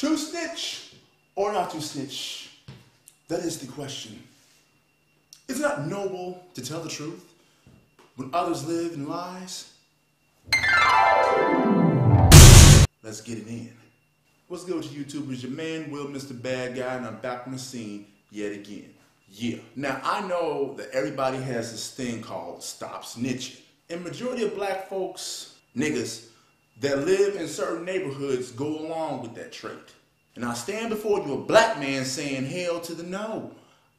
To snitch or not to snitch? That is the question. Is it not noble to tell the truth when others live in lies? Let's get it in. What's good with you YouTube? It's your man, Will, Mr. Bad Guy, and I'm back on the scene yet again. Yeah. Now, I know that everybody has this thing called stop snitching. And majority of black folks, niggas, that live in certain neighborhoods go along with that trait. And I stand before you, a black man, saying hell to the no.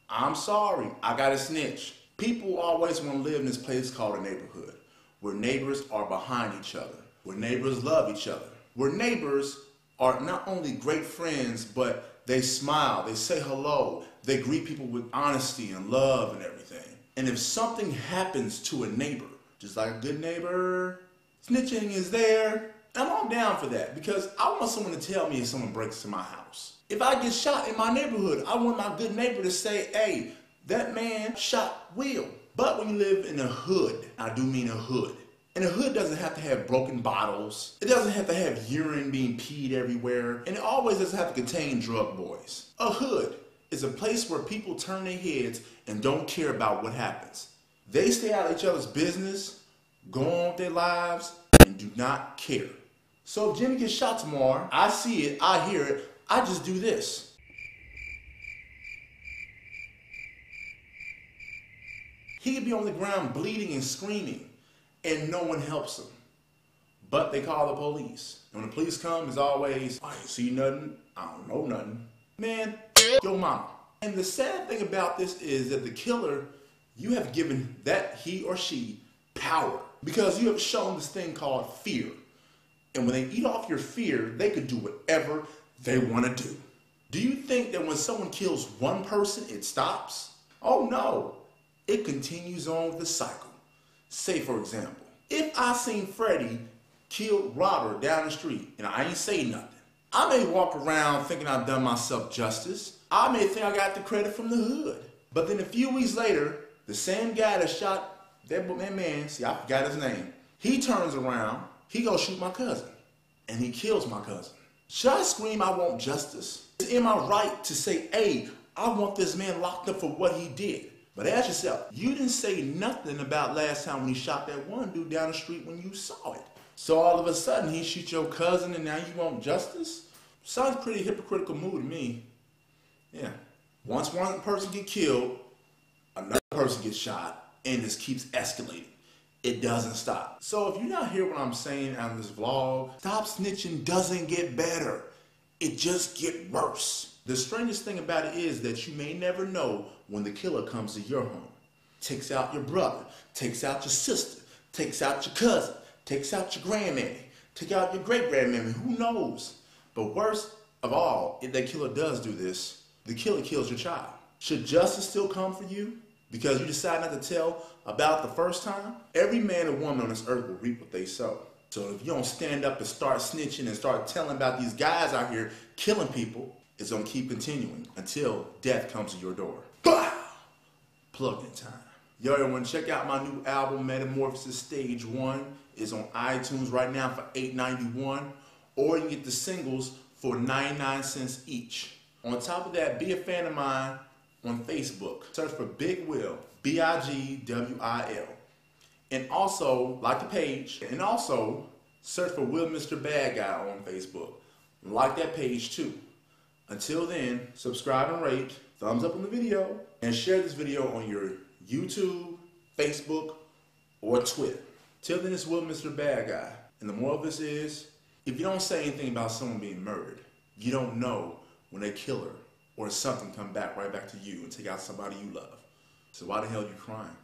I'm sorry, I gotta snitch. People always want to live in this place called a neighborhood, where neighbors are behind each other, where neighbors love each other, where neighbors are not only great friends, but they smile, they say hello, they greet people with honesty and love and everything. And if something happens to a neighbor, just like a good neighbor, snitching is there. I'm all down for that because I want someone to tell me if someone breaks into my house. If I get shot in my neighborhood, I want my good neighbor to say, hey, that man shot Will. But when you live in a hood, I do mean a hood, and a hood doesn't have to have broken bottles. It doesn't have to have urine being peed everywhere. And it always doesn't have to contain drug boys. A hood is a place where people turn their heads and don't care about what happens. They stay out of each other's business, go on with their lives, and do not care. So if Jimmy gets shot tomorrow, I see it, I hear it, I just do this. He could be on the ground bleeding and screaming, and no one helps him. But they call the police. And when the police come, it's always, I ain't see nothing, I don't know nothing. Man, your mama. And the sad thing about this is that the killer, you have given that he or she power. Because you have shown this thing called fear. And when they eat off your fear, they could do whatever they want to do. Do you think that when someone kills one person, it stops? Oh no, it continues on with the cycle. Say for example, if I seen Freddie kill Robert down the street and I ain't say nothing, I may walk around thinking I've done myself justice. I may think I got the credit from the hood. But then a few weeks later, the same guy that shot that man, see I forgot his name, he turns around, he goes shoot my cousin, and he kills my cousin. Should I scream I want justice? Am I right to say, hey, I want this man locked up for what he did? But ask yourself, you didn't say nothing about last time when he shot that one dude down the street when you saw it. So all of a sudden he shoots your cousin and now you want justice? Sounds pretty hypocritical move to me. Yeah. Once one person gets killed, another person gets shot, and this keeps escalating. It doesn't stop. So if you're not hearing what I'm saying on this vlog, stop snitching doesn't get better. It just gets worse. The strangest thing about it is that you may never know when the killer comes to your home. Takes out your brother, takes out your sister, takes out your cousin, takes out your grandmammy, take out your great-grandmammy, who knows? But worst of all, if that killer does do this, the killer kills your child. Should justice still come for you because you decide not to tell about the first time? Every man and woman on this earth will reap what they sow. So if you don't stand up and start snitching and start telling about these guys out here killing people, it's going to keep continuing until death comes to your door. Bah! Plug in time. Yo, everyone, check out my new album, Metamorphosis Stage 1. It's on iTunes right now for $8.91. Or you can get the singles for 99 cents each. On top of that, be a fan of mine on Facebook. Search for Big Will, B-I-G-W-I-L. And also, like the page, and also search for Will Mr. Bad Guy on Facebook. Like that page too. Until then, subscribe and rate, thumbs up on the video, and share this video on your YouTube, Facebook, or Twitter. Till then, it's Will Mr. Bad Guy. And the moral of this is, if you don't say anything about someone being murdered, you don't know when a killer or something come back right back to you and take out somebody you love. So why the hell are you crying?